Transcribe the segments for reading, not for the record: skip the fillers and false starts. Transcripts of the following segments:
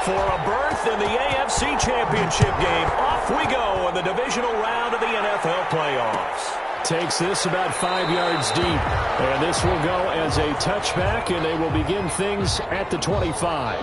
For a berth in the AFC Championship game, off we go in the divisional round of the NFL playoffs. Takes this about 5 yards deep. And this will go as a touchback, and they will begin things at the 25.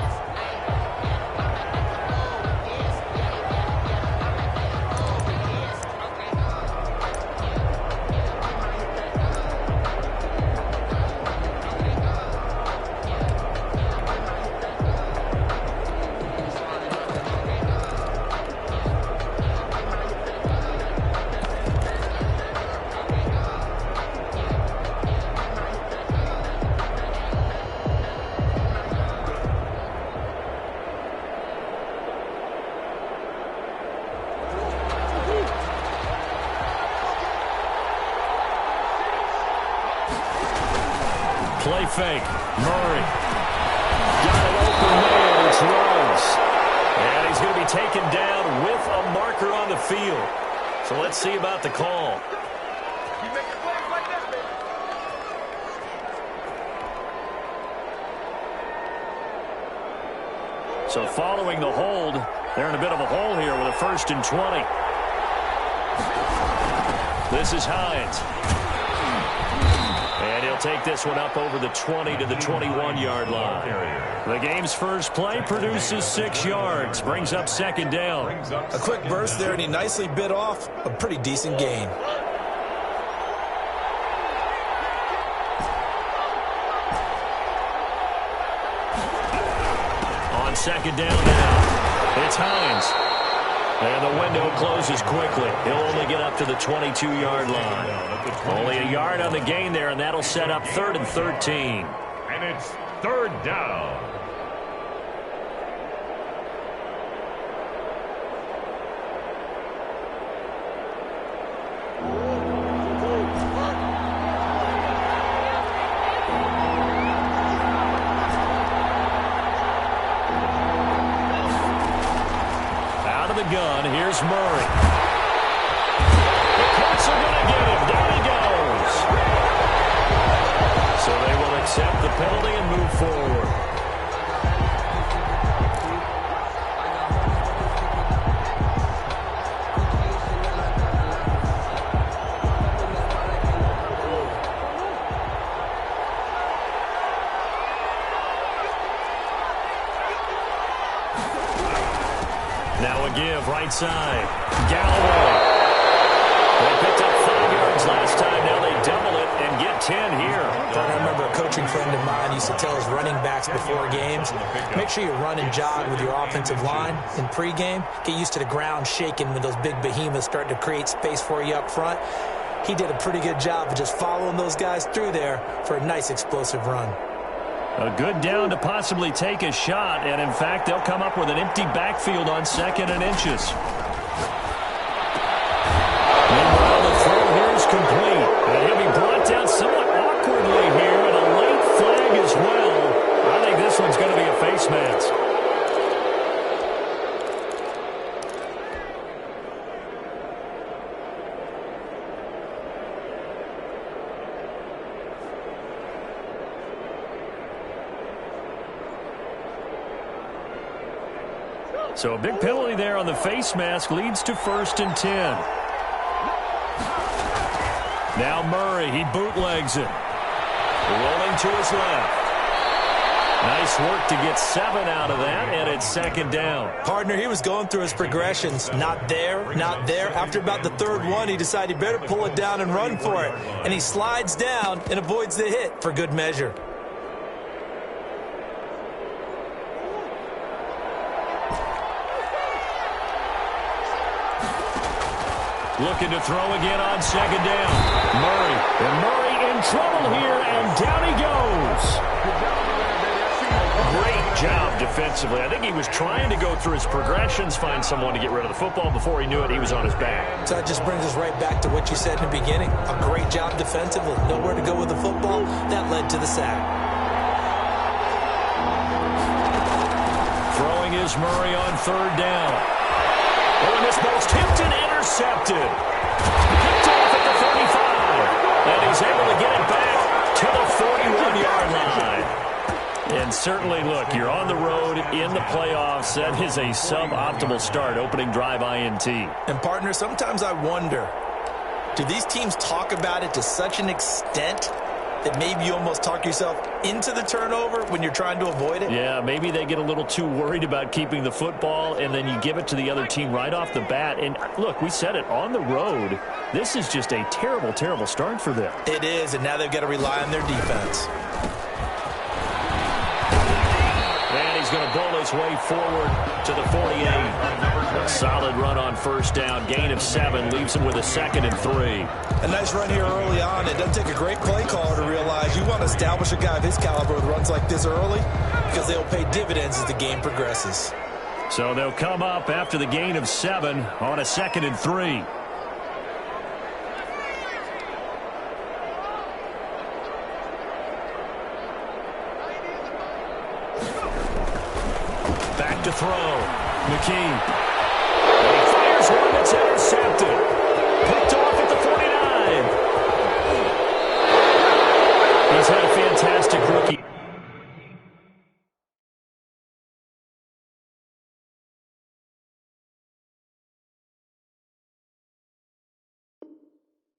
Play fake. Murray. Got it open there. It's Rhodes. And he's going to be taken down with a marker on the field. So let's see about the call. So following the hold, they're in a bit of a hole here with a 1st and 20. This is Hines. And he'll take this one up over the 20 to the 21-yard line. The game's first play produces 6 yards, brings up 2nd down. A quick burst there, and he nicely bit off a pretty decent gain. On 2nd down now, it's Hines. And the window closes quickly. He'll only get up to the 22-yard line. Only a yard on the gain there, and that'll set up 3rd and 13. And it's 3rd down. Gun. Here's Murray. The Colts are going to get him. Down he goes. So they will accept the penalty and move forward. Now a give, right side. Galloway. They picked up 5 yards last time. Now they double it and get 10 here. I remember a coaching friend of mine used to tell his running backs before games, make sure you run and jog with your offensive line in pregame. Get used to the ground shaking when those big behemoths start to create space for you up front. He did a pretty good job of just following those guys through there for a nice explosive run. A good down to possibly take a shot, and in fact, they'll come up with an empty backfield on 2nd and inches. Meanwhile, the throw here is complete, and he'll be brought down somewhat awkwardly here, and a late flag as well. I think this one's going to be a face mask. So a big penalty there on the face mask leads to 1st and 10. Now Murray, he bootlegs it. Rolling to his left. Nice work to get 7 out of that, and it's 2nd down. Partner, he was going through his progressions. Not there, not there. After about the 3rd one, he decided he better pull it down and run for it. And he slides down and avoids the hit for good measure. Looking to throw again on 2nd down. Murray. And Murray in trouble here, and down he goes. Great job defensively. I think he was trying to go through his progressions, find someone to get rid of the football. Before he knew it, he was on his back. So that just brings us right back to what you said in the beginning. A great job defensively. Nowhere to go with the football. That led to the sack. Throwing is Murray on 3rd down. Oh, and this ball's tipped and intercepted. Picked off at the 35. And he's able to get it back to the 41-yard line. And certainly, look, you're on the road in the playoffs. That is a suboptimal start, opening drive INT. And, partner, sometimes I wonder, do these teams talk about it to such an extent that maybe you almost talk yourself into the turnover when you're trying to avoid it? Yeah, maybe they get a little too worried about keeping the football, and then you give it to the other team right off the bat. And, look, we said it, on the road, this is just a terrible, terrible start for them. It is, and now they've got to rely on their defense. And he's going to bowl his way forward to the 48. A solid run on first down. Gain of 7 leaves him with a 2nd and 3. A nice run here early on. It doesn't take a great play caller to realize you want to establish a guy of his caliber with runs like this early because they'll pay dividends as the game progresses. So they'll come up after the gain of 7 on a 2nd and 3. Back to throw. McKee. He fires one that's intercepted. Picked off at the 49. He's had a fantastic rookie.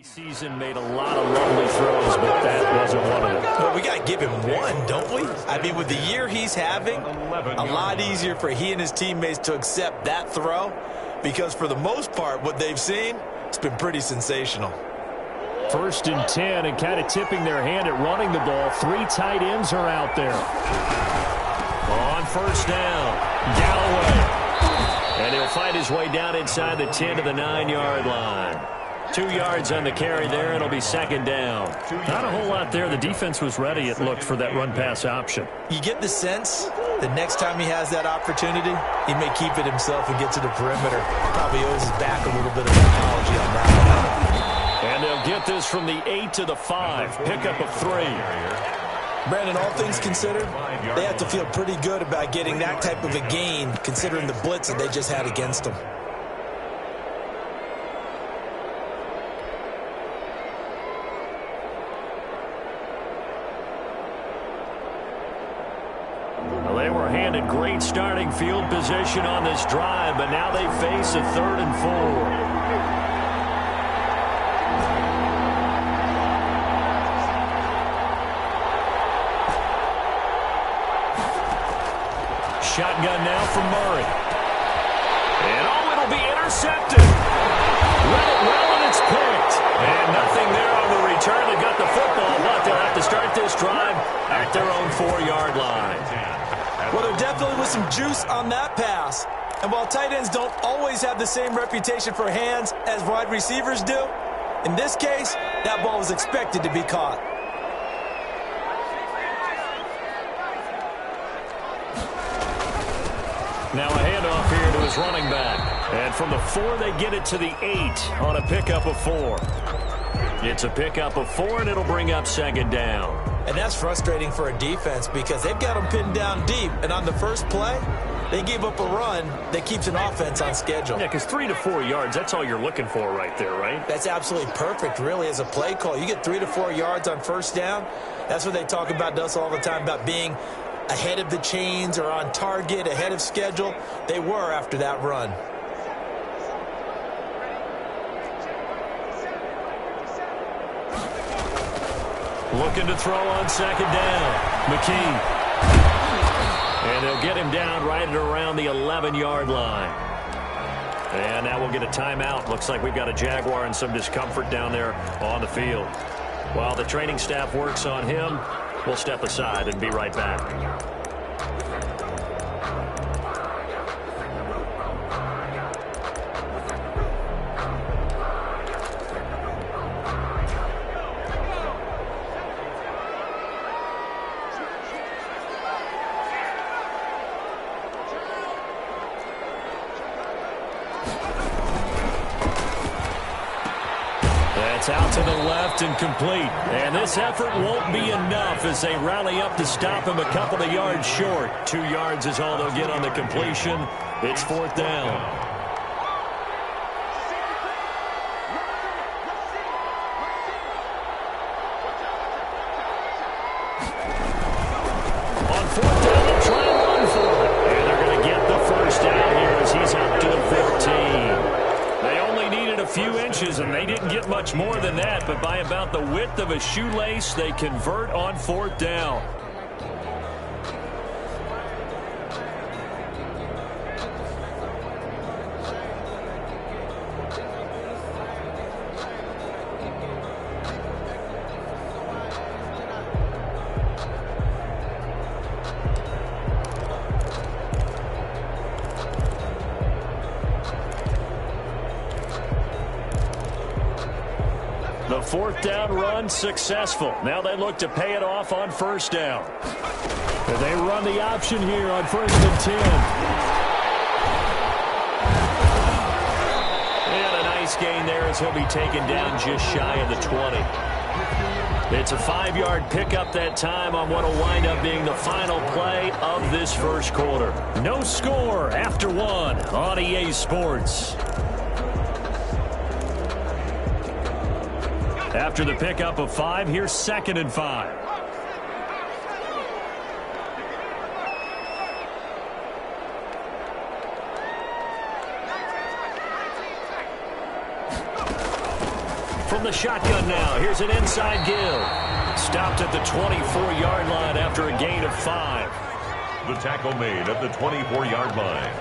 Season made a lot of lovely throws, but that wasn't one of them. But we got to give him one, don't we? I mean, with the year he's having, a lot easier for he and his teammates to accept that throw because for the most part, what they've seen, it's been pretty sensational. 1st and 10, and kind of tipping their hand at running the ball. 3 tight ends are out there. On first down, Galloway. And he'll fight his way down inside the 10 to the 9-yard line. 2 yards on the carry there. It'll be 2nd down. Not a whole lot there. The defense was ready, it looked, for that run-pass option. You get the sense that next time he has that opportunity, he may keep it himself and get to the perimeter. Probably owes his back a little bit of an apology on that one. And they'll get this from the 8 to the 5. Pickup of 3. Brandon, all things considered, they have to feel pretty good about getting that type of a gain considering the blitz that they just had against them. Well, they were handed great starting field position on this drive, but now they face a 3rd and 4. Shotgun now from Murray. And it'll be intercepted. Read it well, and it's picked. And nothing there on the return. They got the football, but they'll have to start this drive at their own 4-yard line. Well, there definitely was some juice on that pass. And while tight ends don't always have the same reputation for hands as wide receivers do, in this case, that ball was expected to be caught. Now a handoff here to his running back. And from the 4, they get it to the 8 on a pickup of 4. It's a pickup of 4, and it'll bring up 2nd down. And that's frustrating for a defense because they've got them pinned down deep. And on the first play, they gave up a run that keeps an offense on schedule. Yeah, because 3 to 4 yards, that's all you're looking for right there, right? That's absolutely perfect, really, as a play call. You get 3 to 4 yards on first down. That's what they talk about to us all the time, about being ahead of the chains or on target, ahead of schedule. They were after that run. Looking to throw on 2nd down. McKee. And they'll get him down right at around the 11-yard line. And now we'll get a timeout. Looks like we've got a Jaguar and some discomfort down there on the field. While the training staff works on him, we'll step aside and be right back. It's out to the left and complete. And this effort won't be enough as they rally up to stop him a couple of yards short. 2 yards is all they'll get on the completion. It's 4th down. On fourth down, they'll try and run for it. And they're going to get the first down here as he's up to the 14. They only needed a few inches, and they didn't get much more than that, but by about the width of a shoelace, they convert on fourth down. The fourth down run successful. Now they look to pay it off on first down. And they run the option here on 1st and 10. And a nice gain there as he'll be taken down just shy of the 20. It's a 5-yard pickup that time on what will wind up being the final play of this first quarter. No score after one on EA Sports. After the pickup of 5, here's 2nd and 5. From the shotgun now, here's an inside give. Stopped at the 24-yard line after a gain of 5. The tackle made at the 24-yard line.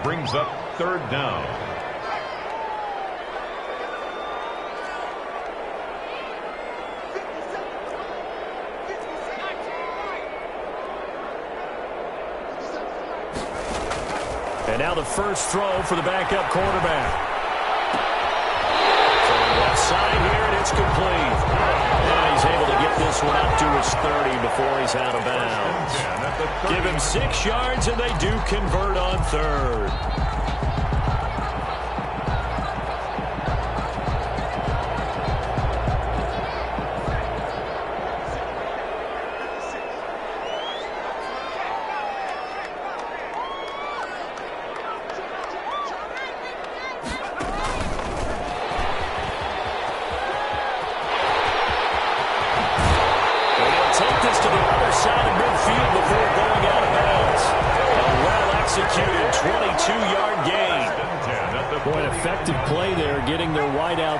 Brings up 3rd down. And now the first throw for the backup quarterback. So left side here, and it's complete. And he's able to get this one up to his 30 before he's out of bounds. Give him 6 yards, and they do convert on 3rd.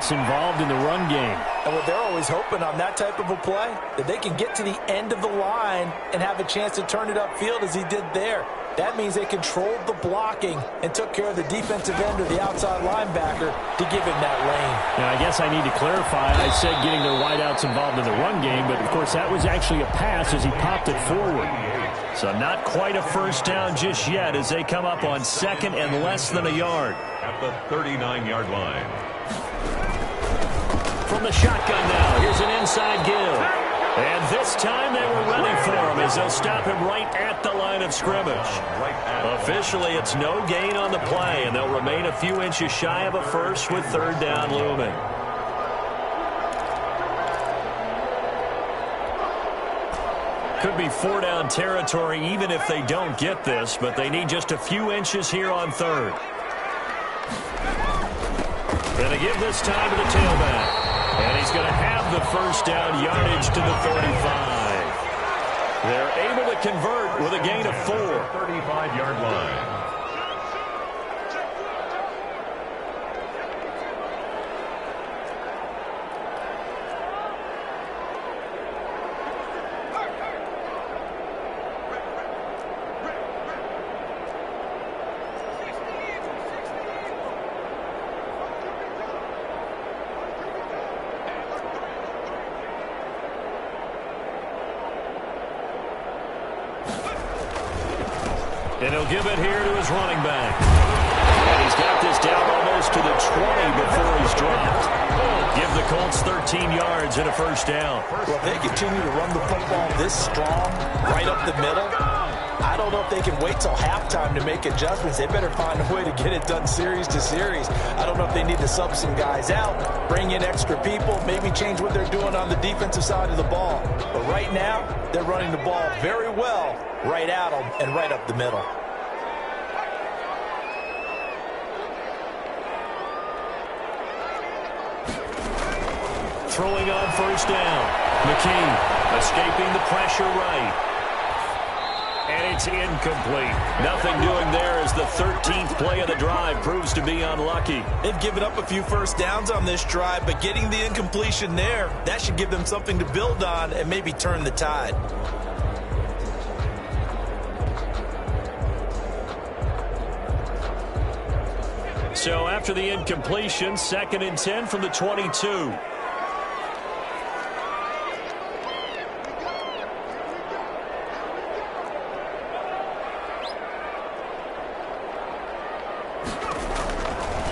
Involved in the run game. And what they're always hoping on that type of a play, that they can get to the end of the line and have a chance to turn it upfield as he did there. That means they controlled the blocking and took care of the defensive end or the outside linebacker to give him that lane. Now, I guess I need to clarify. I said getting their wideouts involved in the run game, but of course that was actually a pass as he popped it forward. So not quite a first down just yet as they come up on 2nd and less than a yard. At the 39-yard line. From the shotgun now, here's an inside give. And this time they were ready for him as they'll stop him right at the line of scrimmage. Officially, it's no gain on the play, and they'll remain a few inches shy of a first with 3rd down looming. Could be 4-down territory even if they don't get this, but they need just a few inches here on 3rd. Going to give this time to the tailback. And he's going to have the first down yardage to the 35. They're able to convert with a gain of 4. 35-yard line. And he'll give it here to his running back. And he's got this down almost to the 20 before he's dropped. Give the Colts 13 yards and a first down. Well, if they continue to run the football this strong, right up the middle, I don't know if they can wait till halftime to make adjustments. They better find a way to get it done series to series. I don't know if they need to sub some guys out, bring in extra people, maybe change what they're doing on the defensive side of the ball. But right now, they're running the ball very well right at them and right up the middle. Throwing on first down. McKee escaping the pressure right. And it's incomplete. Nothing doing there as the 13th play of the drive proves to be unlucky. They've given up a few first downs on this drive, but getting the incompletion there, that should give them something to build on and maybe turn the tide. So after the incompletion, 2nd and 10 from the 22.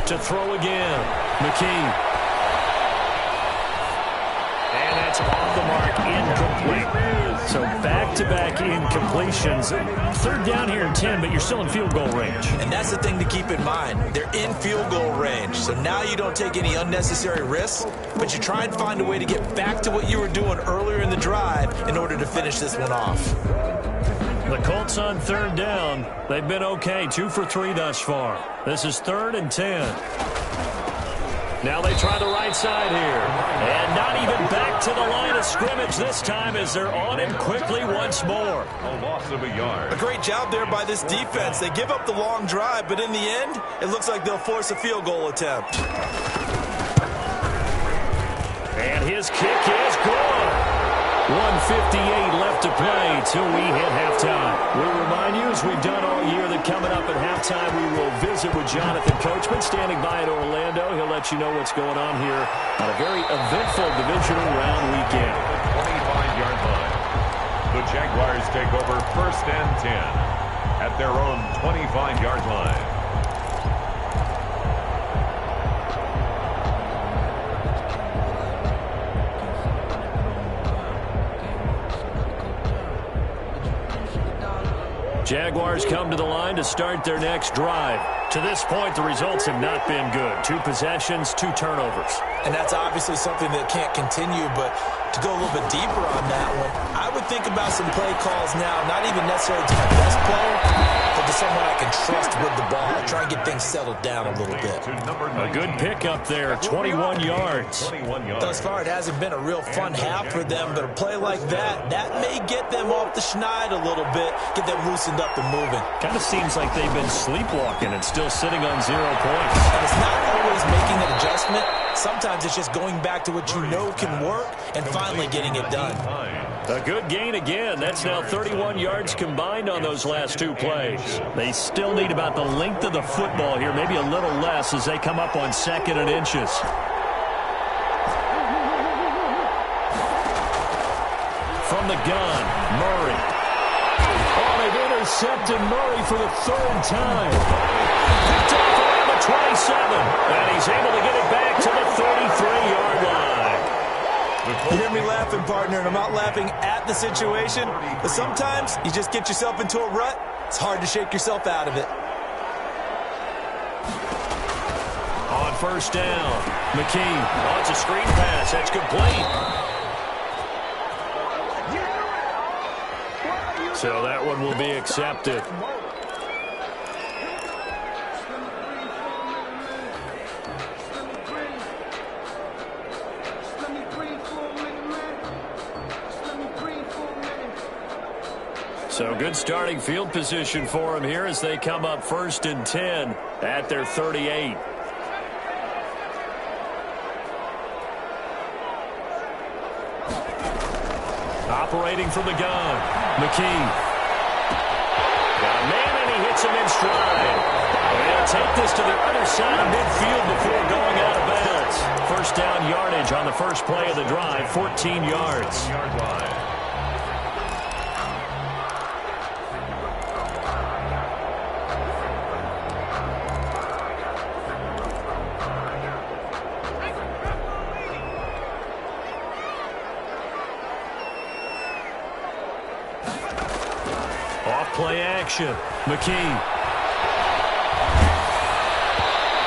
To throw again, McKee. And that's off the mark, incomplete. So back-to-back incompletions. 3rd down here and 10, but you're still in field goal range. And that's the thing to keep in mind. They're in field goal range. So now you don't take any unnecessary risks, but you try and find a way to get back to what you were doing earlier in the drive in order to finish this one off. The Colts on 3rd down. They've been okay, 2 for 3 thus far. This is 3rd and 10. Now they try the right side here. And not even back to the line of scrimmage this time as they're on him quickly once more. A loss of a yard. A great job there by this defense. They give up the long drive, but in the end, it looks like they'll force a field goal attempt. And his kick is good. 1:58 left to play till we hit halftime. We remind you, as we've done all year, that coming up at halftime, we will visit with Jonathan Coachman standing by in Orlando. He'll let you know what's going on here on a very eventful divisional round weekend. 25-yard line. The Jaguars take over 1st and 10 at their own 25-yard line. Jaguars come to the line to start their next drive. To this point, the results have not been good. 2 possessions, 2 turnovers. And that's obviously something that can't continue, but to go a little bit deeper on that one, I would think about some play calls now, not even necessarily to my best player, but to someone I can trust with the ball. Try and get things settled down a little bit. A good pickup there, 21 yards. Thus far, it hasn't been a real fun half for them, but a play like that, that may get them off the schneid a little bit, get them loosened up and moving. Kind of seems like they've been sleepwalking and still sitting on 0 points. And it's not always making an adjustment. Sometimes it's just going back to what you know can work and finally getting it done. A good gain again. That's now 31 yards combined on those last 2 plays. They still need about the length of the football here, maybe a little less as they come up on 2nd and inches. From the gun, Murray. Oh, they've intercepted Murray for the 3rd time. Picked off around the 27, and he's able to get it back to the 33-yard line. You hear me laughing, partner, and I'm not laughing at the situation, but sometimes you just get yourself into a rut. It's hard to shake yourself out of it. On 1st down, McKee wants a screen pass. That's complete. So that one will be accepted. So good starting field position for them here as they come up 1st and 10 at their 38. Operating from the gun, McKee. Got a man and he hits him in stride. They'll take this to the other side of midfield before going out of bounds. 1st down yardage on the first play of the drive, 14 yards. Play action, McKee.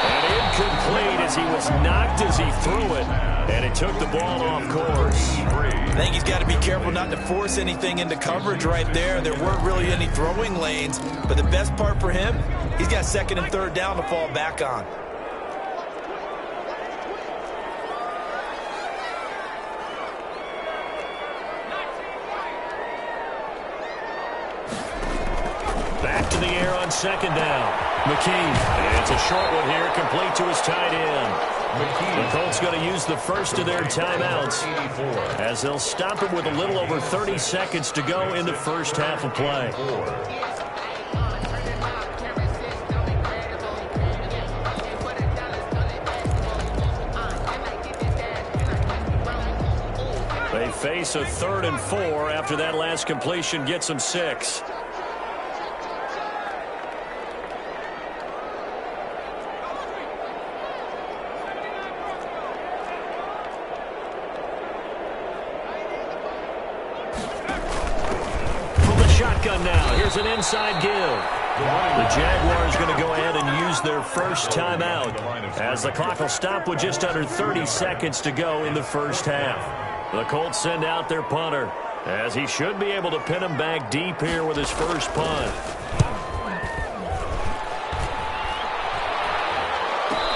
And incomplete as he was knocked as he threw it, and it took the ball off course. I think he's got to be careful not to force anything into coverage right there. There weren't really any throwing lanes, but the best part for him, he's got 2nd and 3rd down to fall back on. here on second down. McKee. It's a short one here, complete to his tight end. The Colts going to use the first of their timeouts as they'll stop it with a little over 30 seconds to go in the first half of play. They face a 3rd and 4 after that last completion gets them 6. Now, here's an inside give. The Jaguars going to go ahead and use their first timeout as the clock will stop with just under 30 seconds to go in the first half. The Colts send out their punter as he should be able to pin him back deep here with his first punt.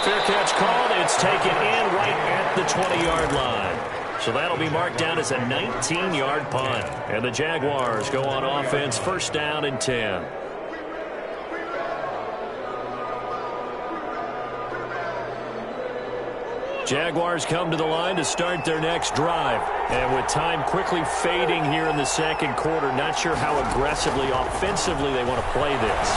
Fair catch called. It's taken in right at the 20-yard line. So that'll be marked down as a 19-yard punt. And the Jaguars go on offense, first down and 10. Jaguars come to the line to start their next drive. And with time quickly fading here in the second quarter, not sure how aggressively, offensively they want to play this.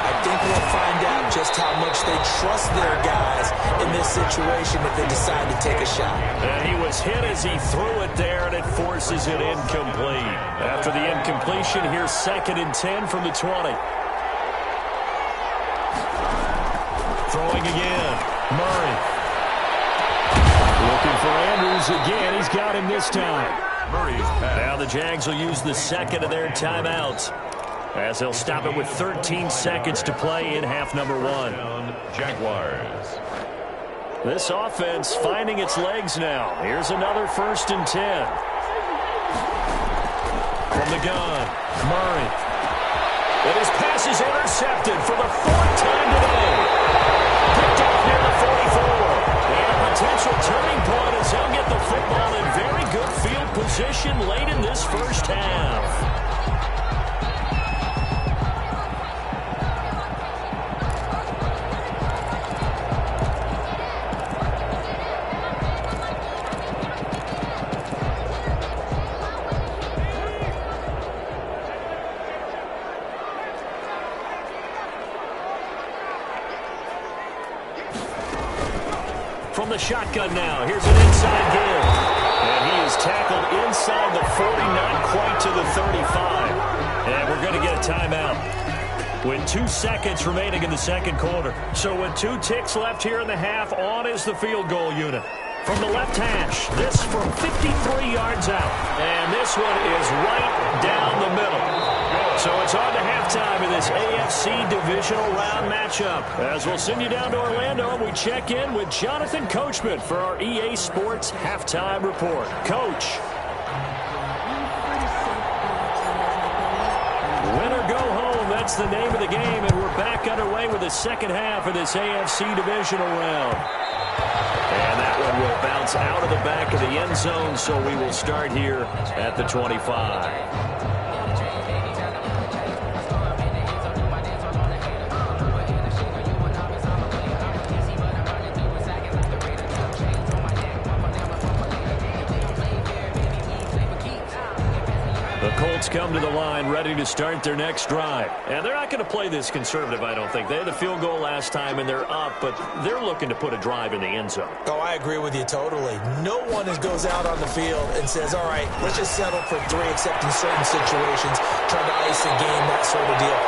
I think we'll find out just how much they trust their guys in this situation if they decide to take a shot. And he was hit as he threw it there, and it forces it incomplete. After the incompletion, here's 2nd and 10 from the 20. Throwing again. Murray. Looking for Andrews again. He's got him this time. Now the Jags will use the second of their timeouts as they'll stop it with 13 seconds to play in half number 1. Jaguars. This offense finding its legs now. Here's another 1st and 10. From the gun, Murray. And his pass is intercepted for the 4th time today. Picked off near the 44. And a potential turning point as they'll get the football in very good field position late in this first half. From the shotgun now, here's an inside give. And he is tackled inside the 40, not quite to the 35. And we're going to get a timeout with 2 seconds remaining in the second quarter. So with 2 ticks left here in the half, on is the field goal unit. From the left hash, this from 53 yards out. And this one is right down the middle. So it's on to halftime in this AFC divisional round matchup. As we'll send you down to Orlando, we check in with Jonathan Coachman for our EA Sports Halftime Report. Coach. Win or go home, that's the name of the game, and we're back underway with the second half of this AFC divisional round. And that one will bounce out of the back of the end zone, so we will start here at the 25. Colts come to the line ready to start their next drive. And they're not going to play this conservative, I don't think. They had a field goal last time, and they're up, but they're looking to put a drive in the end zone. Oh, I agree with you totally. No one goes out on the field and says, all right, let's just settle for 3, except in certain situations, trying to ice a game, that sort of deal.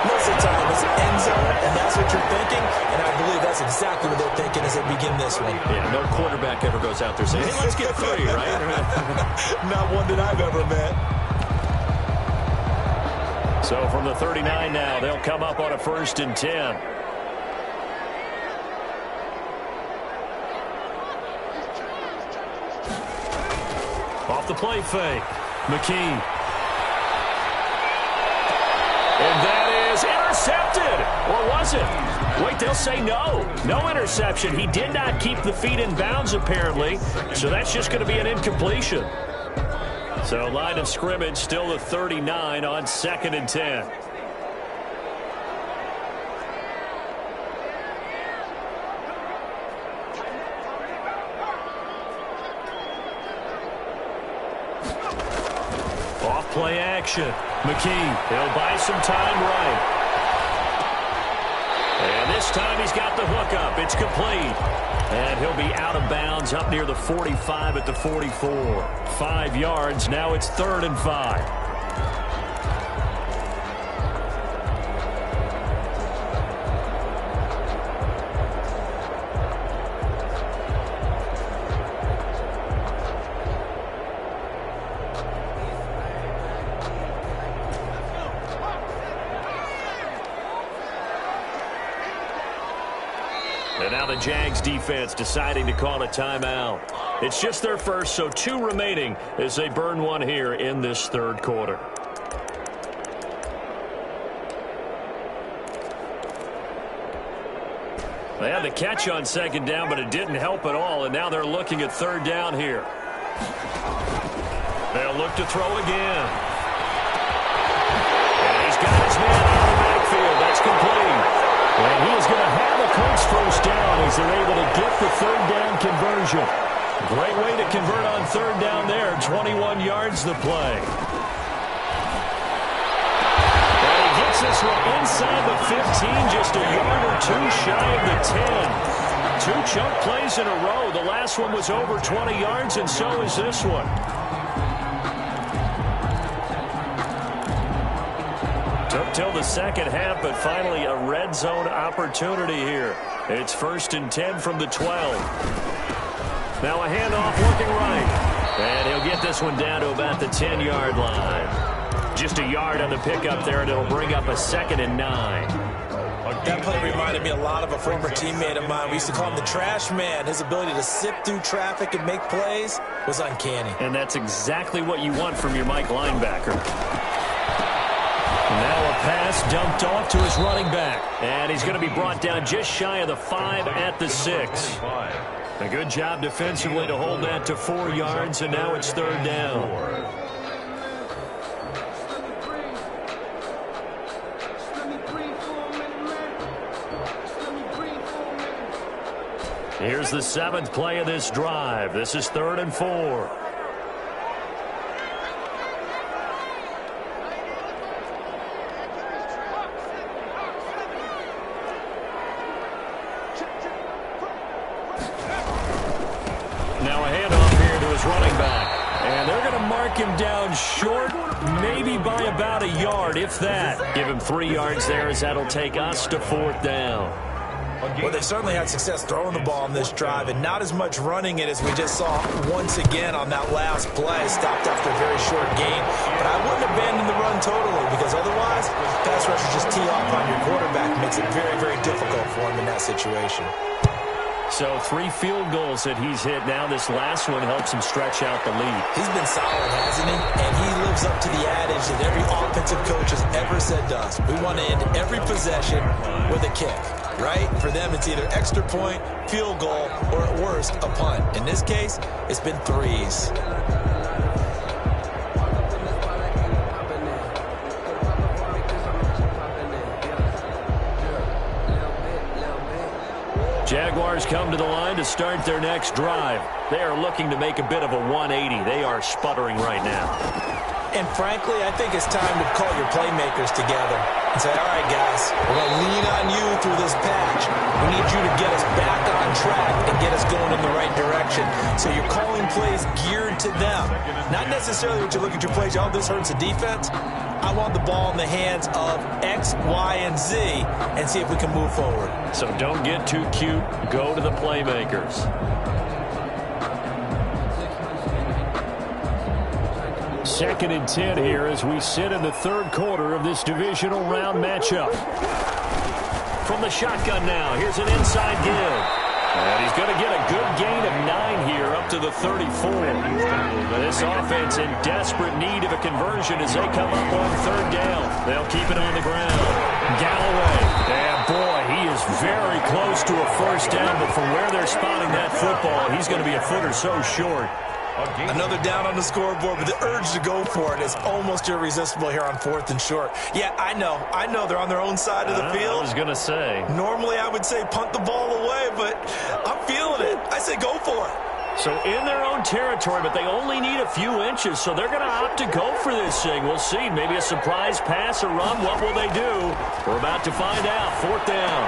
Most of the time, it's an end zone, and that's what you're thinking, and I believe that's exactly what they're thinking as they begin this one. Yeah, no quarterback ever goes out there saying, hey, let's get 3, right? Not one that I've ever met. So from the 39 now, they'll come up on a 1st and 10. Off the play fake. McKee. And that is intercepted. Or was it? Wait, they'll say no. No interception. He did not keep the feet in bounds, apparently. So that's just going to be an incompletion. So line of scrimmage still the 39 on 2nd and 10. play action. McKee, he'll buy some time right. And this time he's got the hook up. It's complete. And he'll be out of bounds up near the 45 at the 44. 5 yards. Now it's 3rd and 5. And now the Jags defense deciding to call a timeout. It's just their first, so 2 remaining as they burn one here in this 3rd quarter. They had the catch on 2nd down, but it didn't help at all, and now they're looking at 3rd down here. They'll look to throw again. And he's got his man out of the backfield. That's complete. And he is going to have the Colts first down as they're able to get the 3rd down conversion. Great way to convert on 3rd down there. 21 yards the play. And he gets this one inside the 15, just a yard or 2 shy of the 10. 2 chunk plays in a row. The last one was over 20 yards, and so is this one. Took till the 2nd half, but finally a red zone opportunity here. It's 1st and 10 from the 12. Now a handoff working right. And he'll get this one down to about the 10-yard line. Just a yard on the pickup there, and it'll bring up a 2nd and 9. That play reminded me a lot of a former teammate of mine. We used to call him the trash man. His ability to sift through traffic and make plays was uncanny. And that's exactly what you want from your Mike linebacker. Now a pass dumped off to his running back. And he's going to be brought down just shy of the 5 at the 6. A good job defensively to hold that to 4 yards, and now it's 3rd down. Here's the 7th play of this drive. This is 3rd and 4. Now a handoff here to his running back. And they're going to mark him down short, maybe by about a yard, if that. Give him 3 yards there, as that'll take us to 4th down. Well, they certainly had success throwing the ball on this drive, and not as much running it as we just saw once again on that last play. Stopped after a very short gain. But I wouldn't abandon the run totally, because otherwise, pass rushers just tee off on your quarterback. Makes it very, very difficult for him in that situation. So 3 field goals that he's hit now. This last one helps him stretch out the lead. He's been solid, hasn't he? And he lives up to the adage that every offensive coach has ever said to us. We want to end every possession with a kick, right? For them, it's either extra point, field goal, or at worst, a punt. In this case, it's been 3s. Jaguars come to the line to start their next drive. They are looking to make a bit of a 180. They are sputtering right now. And frankly, I think it's time to call your playmakers together and say, all right, guys, we're going to lean on you through this patch. We need you to get us back on track and get us going in the right direction. So you're calling plays geared to them. Not necessarily what you look at your plays, oh, this hurts the defense. I want the ball in the hands of X, Y, and Z and see if we can move forward. So don't get too cute. Go to the playmakers. Second and 10 here as we sit in the 3rd quarter of this divisional round matchup. From the shotgun now, here's an inside give. And he's going to get a good gain of 9 here up to the 34. This offense in desperate need of a conversion as they come up on 3rd down. They'll keep it on the ground. Galloway. And boy, he is very close to a first down, but from where they're spotting that football, he's going to be a foot or so short. Another down on the scoreboard, but the urge to go for it is almost irresistible here on 4th and short. Yeah, I know they're on their own side of the field. I was going to say. Normally I would say punt the ball away, but I'm feeling it. I say go for it. So in their own territory, but they only need a few inches, so they're going to opt to go for this thing. We'll see. Maybe a surprise pass or run. What will they do? We're about to find out. 4th down.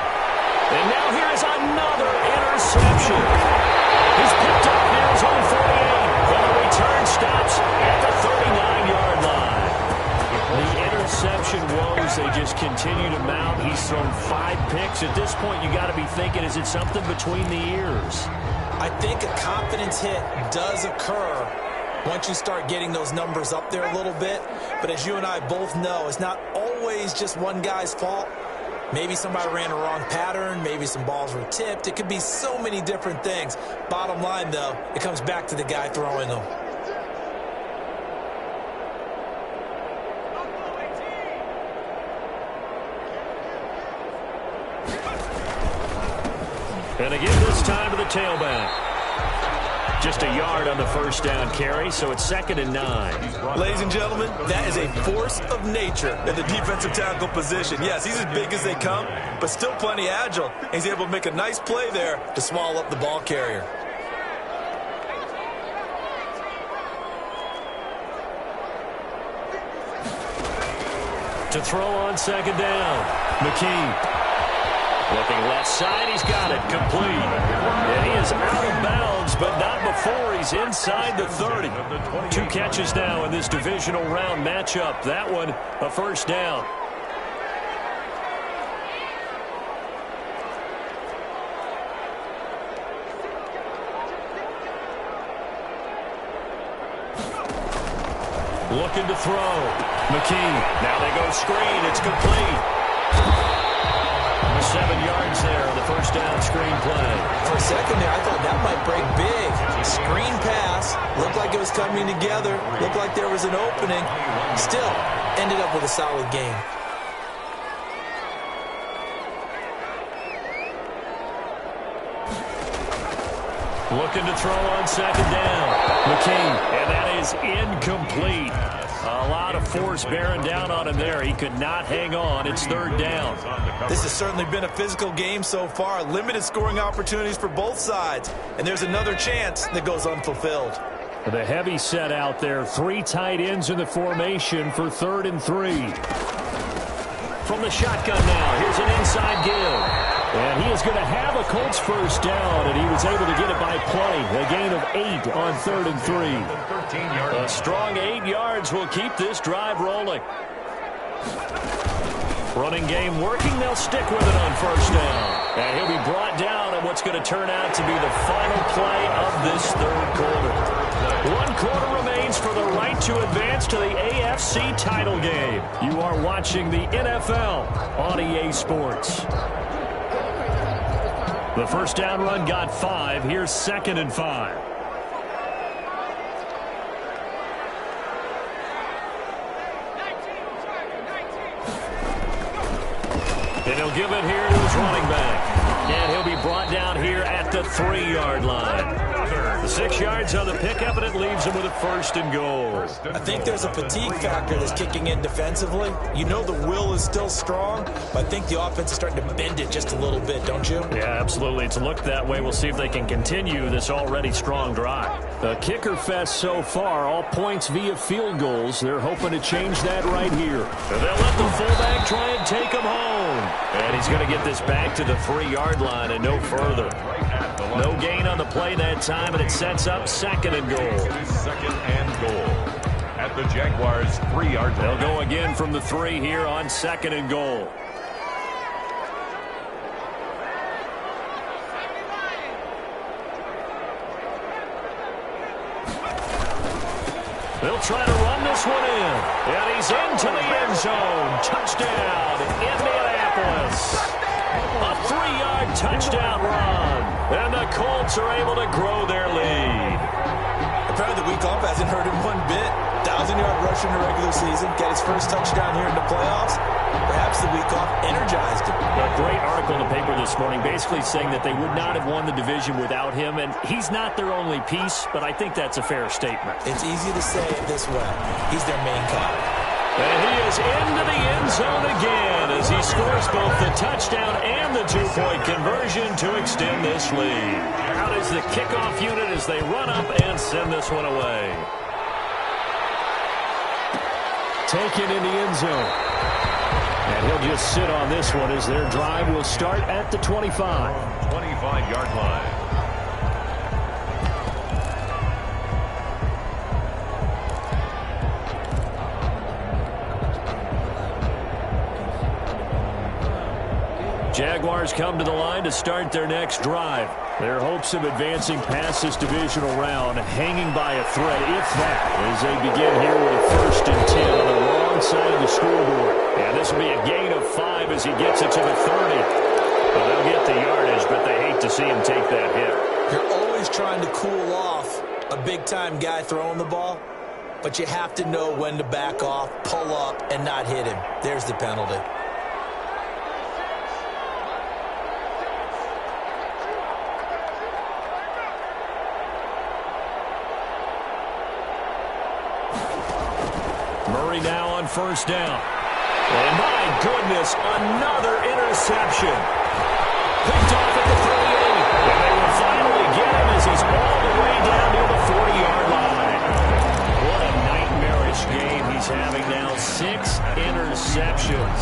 And now here is another interception. He's picked up near his own 48. And the return stops at the 39-yard line. The interception woes, they just continue to mount. He's thrown 5 picks. At this point, you got to be thinking, is it something between the ears? I think a confidence hit does occur once you start getting those numbers up there a little bit. But as you and I both know, it's not always just one guy's fault. Maybe somebody ran a wrong pattern. Maybe some balls were tipped. It could be so many different things. Bottom line, though, it comes back to the guy throwing them. And again, this time to the tailback. Just a yard on the 1st down carry, so it's 2nd and 9. Ladies and gentlemen, that is a force of nature at the defensive tackle position. Yes, he's as big as they come, but still plenty agile. And he's able to make a nice play there to swallow up the ball carrier. To throw on 2nd down, McKee. Looking left side, he's got it, complete. And he is out of bounds, but not before he's inside the 30. 2 catches now in this divisional round matchup. That one, a 1st down. Looking to throw. McKee. Now they go screen. It's complete. 7 yards there on the 1st down screen play. For a second there, I thought that might break big. Screen pass. Looked like it was coming together. Looked like there was an opening. Still, ended up with a solid game. Looking to throw on 2nd down. McKee. And that is incomplete. A lot of force bearing down on him there. He could not hang on. It's 3rd down. This has certainly been a physical game so far. Limited scoring opportunities for both sides. And there's another chance that goes unfulfilled. The heavy set out there. 3 tight ends in the formation for 3rd and 3. From the shotgun now. Here's an inside give. And he is going to have a Colts 1st down, and he was able to get it by play. A gain of 8 on 3rd and 3. A strong 8 yards will keep this drive rolling. Running game working. They'll stick with it on 1st down. And he'll be brought down on what's going to turn out to be the final play of this 3rd quarter. 1 quarter remains for the right to advance to the AFC title game. You are watching the NFL on EA Sports. The 1st down run got 5. Here's 2nd and 5. And he'll give it here to his running back. And he'll be brought down here at the 3-yard line. The 6 yards on the pickup, and it leaves him with a 1st and goal. I think there's a fatigue factor that's kicking in defensively. You know the will is still strong, but I think the offense is starting to bend it just a little bit, don't you? Yeah, absolutely. It's looked that way. We'll see if they can continue this already strong drive. A kicker fest so far, all points via field goals. They're hoping to change that right here. And they'll let the fullback try and take him home. And he's going to get this back to the 3-yard line and no further. No gain on the play that time, and it sets up 2nd and goal. 2nd and goal at the Jaguars' 3-yard line. They'll go again from the 3 here on 2nd and goal. They'll try to run this one in. And he's into the end zone. Touchdown, Indianapolis. A 3-yard touchdown run. And the Colts are able to grow their lead. Apparently the week off hasn't hurt him one bit. 1,000-yard rush in the regular season. Get his first touchdown here in the playoffs. Perhaps the week off energized him. A great article in the paper this morning basically saying that they would not have won the division without him. And he's not their only piece, but I think that's a fair statement. It's easy to say it this way. He's their main cog. And he is into the end zone again as he scores both the touchdown and the 2-point conversion to extend this lead. out is the kickoff unit as they run up and send this one away. Taken in the end zone. And he'll just sit on this one as their drive will start at the 25. 25-yard line. Jaguars come to the line to start their next drive. Their hopes of advancing past this divisional round hanging by a thread, if that, as they begin here with a 1st and 10 on the wrong side of the scoreboard. And this will be a gain of 5 as he gets it to the 30. Well, they'll get the yardage, but they hate to see him take that hit. You're always trying to cool off a big-time guy throwing the ball, but you have to know when to back off, pull up, and not hit him. There's the penalty. Murray now on 1st down. And my goodness, another interception. Picked off at the 38. And they will finally get him as he's all the way down near the 40-yard line. What a nightmarish game he's having now. 6 interceptions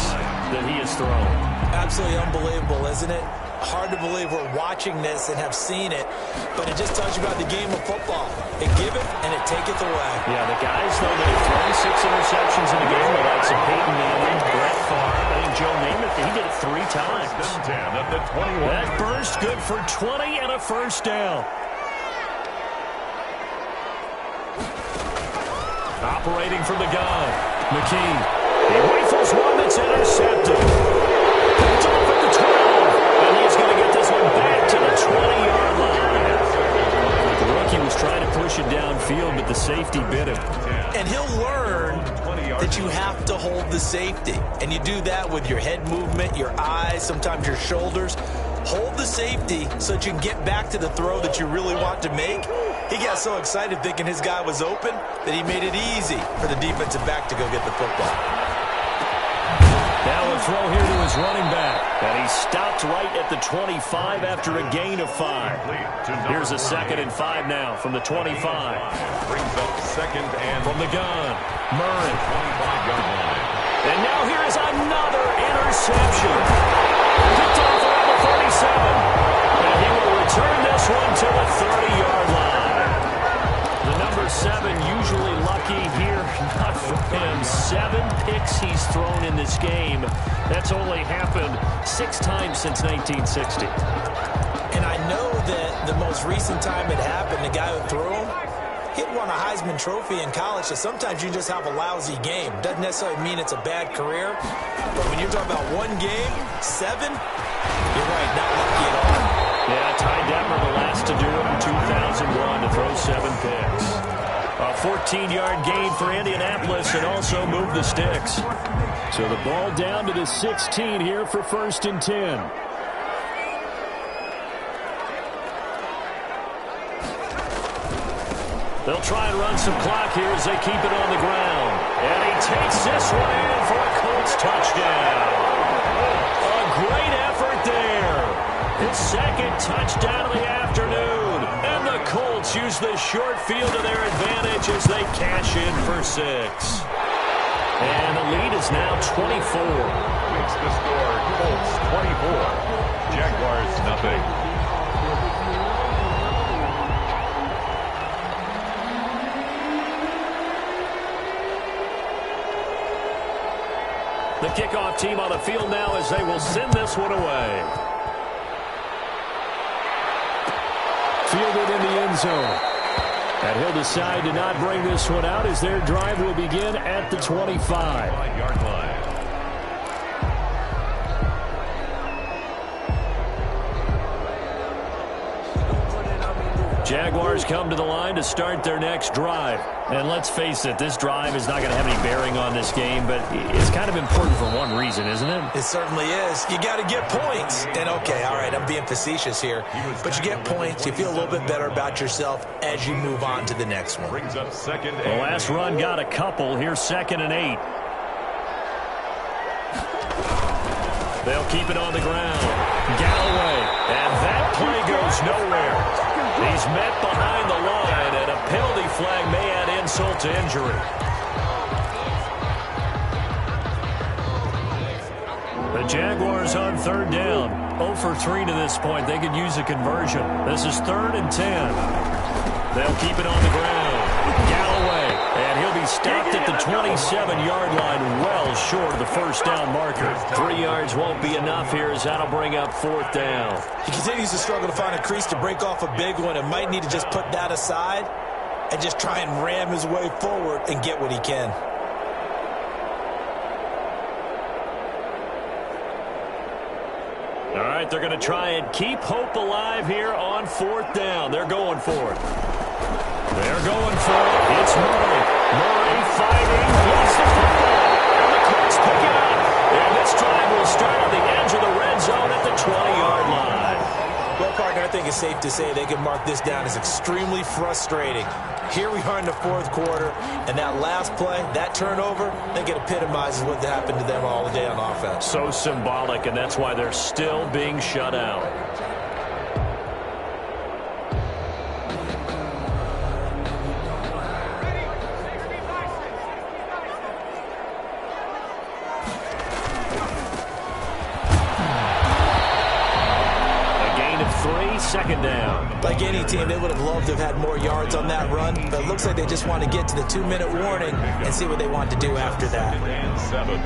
that he has thrown. Absolutely unbelievable, isn't it? Hard to believe we're watching this and have seen it, but it just tells you about the game of football. It giveth and it taketh away. Yeah, the guys, though, that have thrown 6 interceptions in the game, the likes of Peyton Manning, Brett Favre, I think Joe Namath, he did it 3 times. 10 at the 21. That burst good for 20 and a 1st down. Operating from the gun, McKee. He rifles one that's intercepted. Picked off at the 12. And he's going to get this one back to the 20-yard line. The rookie was trying to push it downfield, but the safety bit him. And he'll learn that you have to hold the safety. And you do that with your head movement, your eyes, sometimes your shoulders. Hold the safety so that you can get back to the throw that you really want to make. He got so excited thinking his guy was open that he made it easy for the defensive back to go get the football. Now a throw here to his running back. And he stopped right at the 25 after a gain of 5. Here's a 2nd and 5 now from the 25. Brings up 2nd and from the gun, Murray. 25-yard line. And now here is another interception. Picked off around the 37. And he will return this one to the 30-yard line. The number 7 usually lucky here. Not for him. 7 picks he's thrown in this game. That's only happened 6 times since 1960. And I know that the most recent time it happened, the guy who threw him, he'd won a Heisman Trophy in college, so sometimes you just have a lousy game. Doesn't necessarily mean it's a bad career, but when you're talking about 1 game, 7, you're right, not lucky at all. Yeah, Ty Detmer, the last to do it in 2001 to throw 7 picks. A 14-yard gain for Indianapolis and also move the sticks. So the ball down to the 16 here for 1st and 10. They'll try and run some clock here as they keep it on the ground. And he takes this one in for a Colts touchdown. A great effort there. His 2nd touchdown of the afternoon. And the Colts use the short field to their advantage as they cash in for 6. And the lead is now 24. Makes the score Colts 24. Jaguars nothing. The kickoff team on the field now as they will send this one away. Fielded in the end zone. And he'll decide to not bring this one out as their drive will begin at the 25-yard line. Jaguars come to the line to start their next drive. And let's face it, this drive is not going to have any bearing on this game, but it's kind of important for one reason, isn't it? It certainly is. You got to get points. And, okay, all right, I'm being facetious here. But you get points, you feel a little bit better about yourself as you move on to the next one. Brings up 2nd and the last run got a couple. Here's 2nd and 8. They'll keep it on the ground. Galloway. And that play goes nowhere. He's met behind the line, and a penalty flag may add insult to injury. The Jaguars on third down. 0 for 3 to this point. They could use a conversion. This is 3rd and 10. They'll keep it on the ground. Galloway, and he'll be stopped at the 27-yard line, well short of the first down marker. 3 yards won't be enough here, as that'll bring up 4th down. He continues to struggle to find a crease to break off a big one, and might need to just put that aside and just try and ram his way forward and get what he can. All right, they're going to try and keep hope alive here on 4th down. They're going for it. They're going for it. It's Murray. Murray fighting. Lost the football. And the Colts pick it up. And this drive will start on the edge of the red zone at the 20-yard line. Well, partner, I think it's safe to say they can mark this down as extremely frustrating. Here we are in the 4th quarter, and that last play, that turnover, I think it epitomizes what happened to them all day on offense. So symbolic, and that's why they're still being shut out. Second down. Like any team, they would have loved to have had more yards on that run, but it looks like they just want to get to the 2-minute warning and see what they want to do after that. And 7.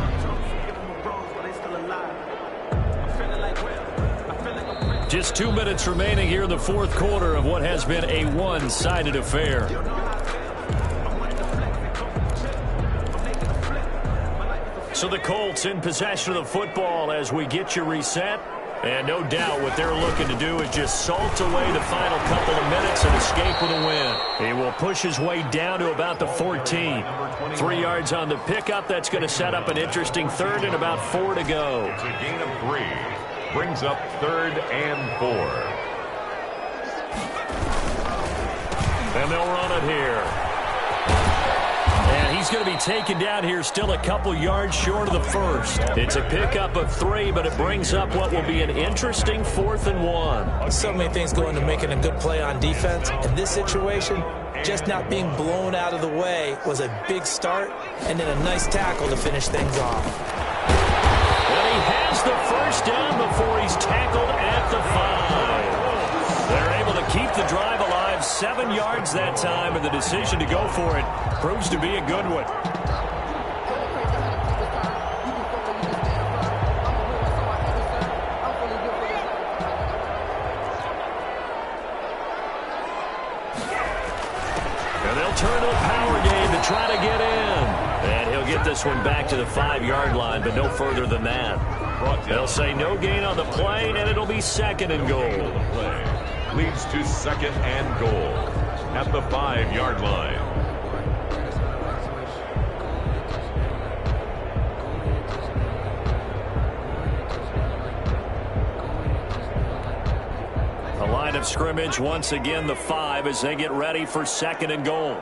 Just 2 minutes remaining here in the 4th quarter of what has been a one-sided affair. So the Colts in possession of the football as we get you reset. And no doubt what they're looking to do is just salt away the final couple of minutes and escape with a win. He will push his way down to about the 14. 3 yards on the pickup. That's going to set up an interesting 3rd and about 4 to go. It's a gain of 3. Brings up 3rd and 4. And they'll run it here. And he's going to be taken down here still a couple yards short of the first. It's a pickup of 3, but it brings up what will be an interesting 4th and 1. So many things go into making a good play on defense. In this situation, just not being blown out of the way was a big start, and then a nice tackle to finish things off. And he has the first down before he's tackled at the 5. They're able to keep the drive alive. 7 yards that time, and the decision to go for it proves to be a good one. And they'll turn to a power game to try to get in. And he'll get this one back to the 5-yard line, but no further than that. They'll say no gain on the play, and it'll be 2nd and goal. Leads to 2nd and goal at the 5-yard line. The line of scrimmage once again the 5 as they get ready for 2nd and goal.